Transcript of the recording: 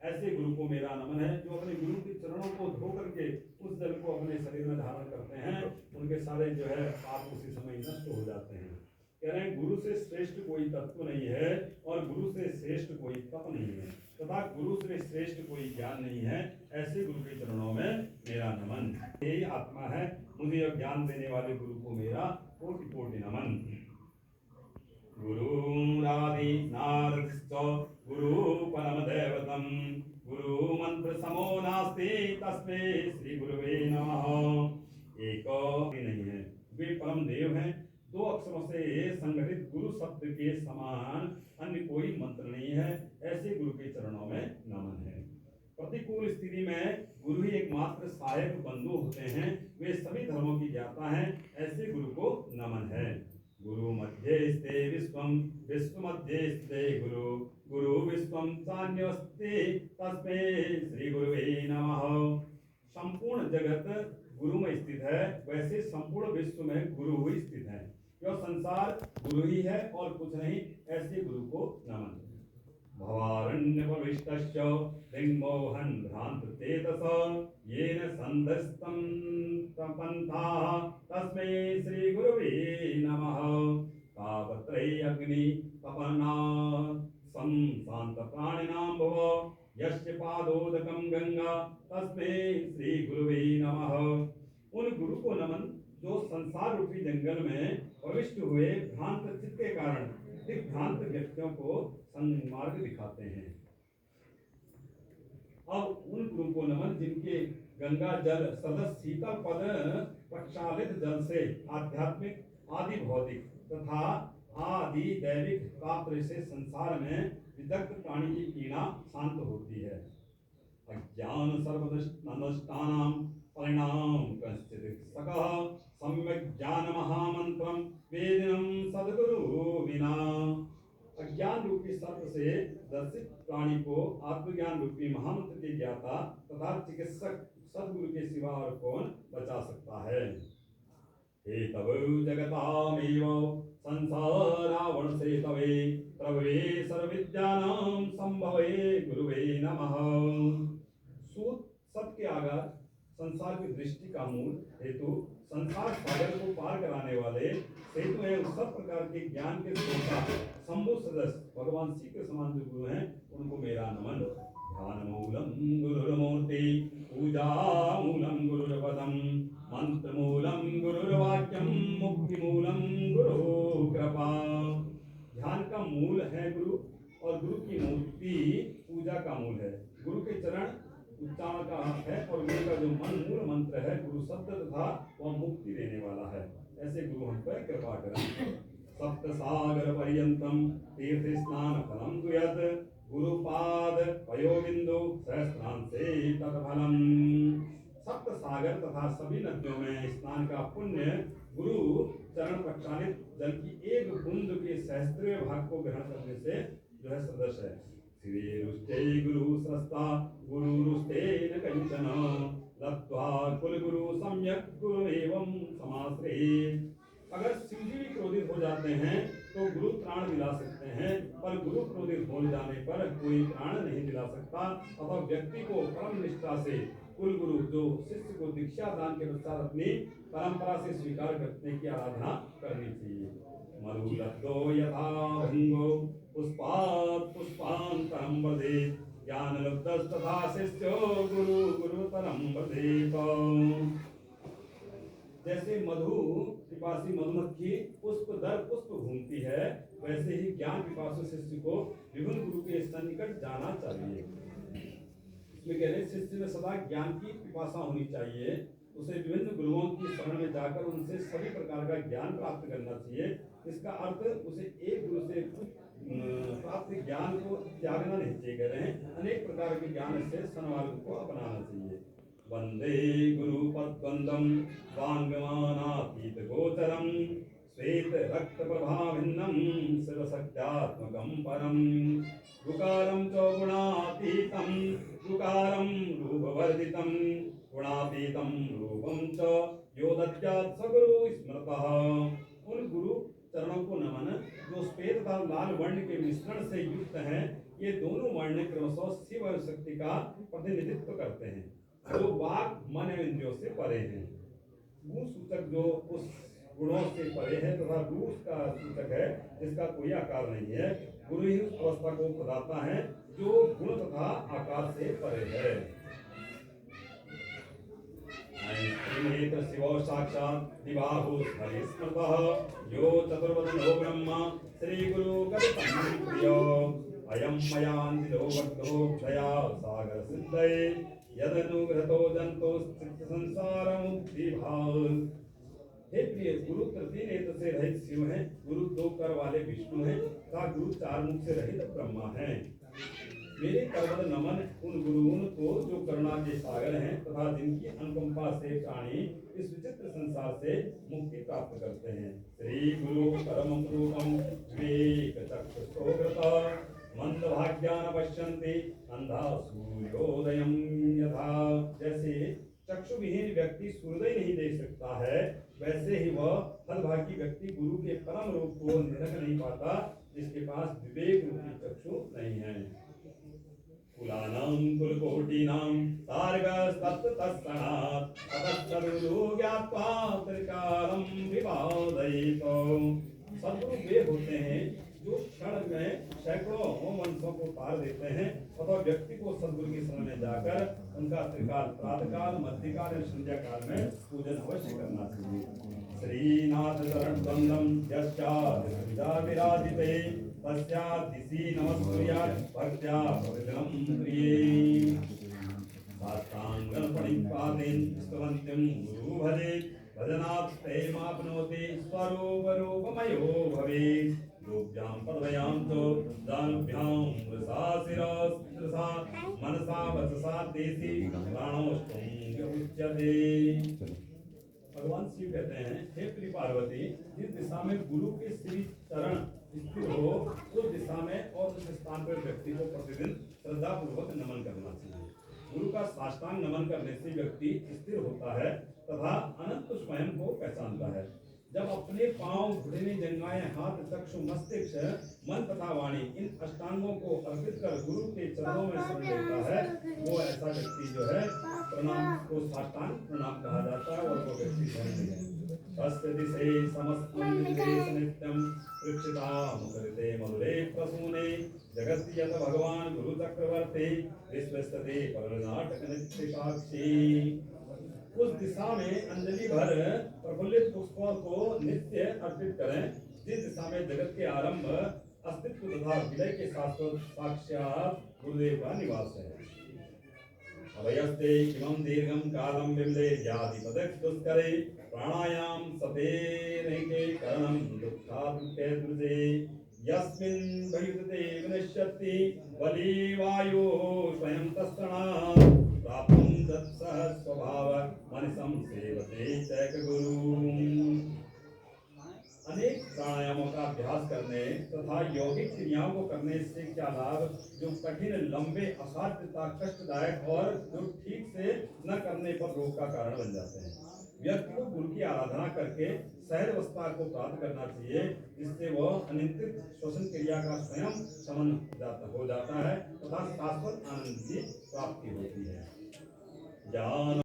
ऐसे गुरु को मेरा नमन है। जो अपने गुरु के चरणों को धो करके उस जल को अपने शरीर में धारण करते हैं, उनके सारे जो है पाप उसी समय नष्ट हो जाते हैं। कह रहे हैं गुरु से श्रेष्ठ कोई तत्व नहीं है और गुरु से श्रेष्ठ कोई तप नहीं है तथा गुरु से श्रेष्ठ कोई ज्ञान नहीं है। ऐसे गुरु के चरणों में मेरा नमन। यही आत्मा है, मुझे यह ज्ञान देने वाले गुरु को मेरा कोटि कोटि नमन। गुरुरादि नारदश्च गुरु परम दैवतम गुरु मंत्र समो नास्ति तस्मै श्री गुरुवे नमः। एक नहीं है, वे परम देव हैं। दो अक्षरों से संगठित गुरु शब्द के समान अन्य कोई मंत्र नहीं है। ऐसे गुरु के चरणों में नमन है। प्रतिकूल स्थिति में गुरु ही एकमात्र सहायक बंधु होते हैं। वे सभी धर्मों की ज्ञाता हैं। ऐसे गुरु को नमन है। गुरु मध्ये स्ते विश्वम विश्व मध्ये स्ते गुरु गुरु विश्वम चान्योस्ति तस्मै श्री गुरुवे नमः। संपूर्ण जगत गुरु में स्थित है, वैसे संपूर्ण विश्व में गुरु ही स्थित है। यह संसार गुरु ही है और कुछ नहीं। ऐसे गुरु को नमन। भवारण्य प्रविष्टस्य दिग्मोहन भ्रांत चेतस येन संधस्तं पंथा तस्मै श्री गुरुवे नमः। तावत्रय अग्नि तपना शांत प्राणिनां भव यस्य पादोदकं गंगा तस्मै श्री गुरुवे नमः। उन गुरु को नमन जो संसार रूपी जंगल में प्रविष्ट हुए भ्रांत चित्त के कारण दिग्भ्रांत व्यक्तियों को सन्मार्ग दिखाते हैं। अब उन गुरु को नमन जिनके गंगा जल सदस्य शीतल पद प्रक्षालित जल से आध्यात्मिक आदि भौतिक तथा आदि दैविक पात्र से संसार में विदग्ध प्राणी की पीड़ा शांत होती है। अज्ञान सर्वनष्टानां परिणाम कश्चित् सकः सम्यक ज्ञान महामंत्रम वेदिनम सद्गुरु विना। अज्ञान रूपी सर्प से दर्शित प्राणी को आत्मज्ञान रूपी महामंत्र के ज्ञाता तथा चिकित्सक सद्गुरु के सिवा और कौन बचा सकता है। हे तव जगतामेव संसारावण से तवे प्रभवे सर्वविद्यानां संभवे गुरुवे नमः। सूत सत के आगार संसार की दृष्टि का मूल हेतु संसार सागर को पार कराने वाले हेतु एवं सब प्रकार के ज्ञान के श्रोता शंभु सदस्य भगवान श्री के समान जो गुरु हैं उनको मेरा नमन। ध्यान मूलम गुरुर्मूर्ति पूजा मूलम गुरुर्पदम मंत्र मूलम गुरुर्वाक्यम मुक्ति मूलम गुरु कृपा। ध्यान का मूल है गुरु और गुरु की मूर्ति पूजा का मूल है। गुरु के चरण उच्चारण का अर्थ है और गुरु का जो मूल मंत्र है गुरु शब्द तथा वह मुक्ति देने वाला है। ऐसे गुरु हम पर कृपा करें। सप्त सागर पर्यंतम तीर्थ स्नान फलम दुयत गुरुपाद पयोबिंदु सहस्त्रांसे तत्फलम। सप्त सागर तथा सभी नदियों में स्नान का पुण्य गुरु चरण प्रक्षालित जल की एक बूंद के सहस्त्रीय भाग को ग्रहण करने से जो है सदस्य है। श्री रुष्टे गुरु सस्ता गुरु रुष्टे न कंचन लब्ध्वा कुल गुरु सम्यक गुरु एवं समाश्रयेत्। अगर शिव जी भी क्रोधित हो जाते हैं तो गुरु प्राण दिला सकते हैं, पर गुरु क्रोधित हो जाने पर कोई प्राण नहीं दिला सकता। अतः व्यक्ति को परम निष्ठा से कुल गुरु जो शिष्य को दीक्षा दान के पश्चात अपनी परंपरा से स्वीकार करने की आराधना करनी चाहिए। मरुलब्धो यथा भंगो पुष्पात् पुष्पान्तरं वदेत् ज्ञानलब्धस्तथा शिष्यो गुरु गुरुतरं वदेत्। जैसे मधु पिपासी मधुमक्खी पुष्प दर पुष्प घूमती है, वैसे ही ज्ञान पिपासु शिष्य को विभिन्न गुरु के सन्निकट जाना चाहिए। इसमें कह रहे शिष्य में सदा ज्ञान की पिपासा होनी चाहिए। उसे विभिन्न गुरुओं की शरण में जाकर उनसे सभी प्रकार का ज्ञान प्राप्त करना चाहिए। इसका अर्थ उसे एक गुरु से प्राप्त ज्ञान को त्यागना नहीं चाहिए। कह रहे हैं अनेक प्रकार के ज्ञान से सन्मार्ग को अपनाना चाहिए। वंदे गुरु पद्वंदम वांगमानातीत गोचरम श्वेत रक्त प्रभाभिन्नम शिवशक्त्यात्मकं परम गुकारं च गुणातीतं गुकारं रूपवर्जितं गुणातीतं रूपं च यो दद्यात् स गुरु स्मृतः। उन गुरु चरणों को नमन, जो श्वेत तथा लाल वर्ण के मिश्रण से युक्त हैं। ये दोनों वर्ण क्रमशः शिव और शक्ति का प्रतिनिधित्व करते हैं, जो वाक मन एवं इंद्रियों से परे हैं। गुण सूचक जो उस गुणों से परे है तथा रूप का सूचक है जिसका कोई आकार नहीं है। गुरु ही उस अवस्था को बताता है जो गुण तथा आकार से परे है। शिवो साक्षात् दिवाहु हरिस्मृतः यो चतुर्वदनो ब्रह्म श्री गुरु कवितं प्रियो अयं मयान्तिलो भक्तो क्षया सागर सिद्धये यदनुग्रतो जंतो संसारमुक्तिभाव। हे प्रिय, गुरु तृतीय नेत्र से रहित शिव हैं, गुरु दो कर वाले विष्णु हैं तथा गुरु चार मुख से रहित ब्रह्मा हैं। मेरे करवल नमन उन गुरुओं को जो करुणा के सागर हैं तथा जिनकी अनुकंपा से प्राणी इस विचित्र संसार से मुक्ति प्राप्त करते हैं। श्री गुरु परमं रूपम विवेक चक्षुषोग्रता मंद भाग्यान पश्यन्ति अंधा सूर्योदयं यथा। जैसे चक्षु विहीन व्यक्ति सूर्योदय नहीं देख सकता है, वैसे ही वह हतभागी व्यक्ति गुरु के परम रूप को निरख नहीं पाता जिसके पास विवेक रूपी चक्षु नहीं है। कुलानां कुलकोटिनां तारकस्तत्तत्सनात् ततस्तदुलो ज्ञात्वा त्रिकालं विवादयितो। सद्गुरु वे होते हैं जो क्षण में सैकड़ों वंशों को पार देते हैं अथवा व्यक्ति को सद्गुरु की शरण में जाकर उनका त्रिकाल प्रातःकाल मध्यकाल और संध्या काल में पूजन अवश्य करना चाहिए। श्रीनाथ शरण बंदम यस्या विराजिते तस्यादिशि नमस्कुर्यात् भक्त्या प्रतिदिनं प्रिये। साष्टांगं प्रणिपातेन स्तवन्त्यं गुरु भजेत् भजनात् प्रेमाप्नोति स्वरूपरूपमयो भवेत्। योग्यां पदव्यां च दानभ्यां वृषा शिरस्त्रसा मनसा वचसा देसी प्राणोष्टुं उच्यते। भगवान शिव कहते हैं, हे प्रिय पार्वती, जिस दिशा में गुरु के श्री चरण स्थित हो उस दिशा में और उस स्थान पर व्यक्ति को प्रतिदिन श्रद्धा पूर्वक नमन करना चाहिए। गुरु का साष्टांग नमन करने से व्यक्ति स्थिर होता है तथा अनंत स्वयं को पहचानता है। जब अपने पांव, घुटने, जंघाएं, हाथ, चक्षु, मस्तिष्क, मन तथा वाणी इन अष्टांगों को अर्पित कर गुरु के चरणों में शरण लेता है, वो ऐसा व्यक्ति जो है प्रणाम को साष्टांग प्रणाम कहा जाता है और वो व्यक्ति धन्य है। तस्य दिशे समस्तं देश नित्यं पृच्छतां कृते मधुरे प्रसूने जगत् यत भगवान गुरु चक्रवर्ती विश्वस्ते परनाटक नित्यसाक्षी। उस दिशा में अंजलि भर प्रफुल्लित पुष्पों को नित्य अर्पित करें जिस दिशा में जगत के आरंभ, अस्तित्व तथा विलय के शाश्वत साक्षात गुरुदेव का निवास है। अभयस्ते इमं दीर्घं कालं विमले व्याधिपदक दुष्करे प्राणायाम सतेरैके करणं दुःखादुःखे दुर्जे यस्मिन् भयुते विनश्यति बली वायु स्वयं तत्क्षणात् प्राप्तं तत्सह स्वभाव मनिषं सेवते चैक गुरु। अनेक प्राणायामों का अभ्यास करने तथा यौगिक क्रियाओं को करने से क्या लाभ, जो कठिन, लंबे, असाध्यता, कष्टदायक और जो ठीक से न करने पर रोग का कारण बन जाते हैं। व्यक्ति को गुरु की आराधना करके सहज अवस्था को प्राप्त करना चाहिए, जिससे वह अनियंत्रित श्वसन क्रिया का स्वयं शमन हो जाता है तथा शाश्वत आनंद की प्राप्ति होती है। ज्ञान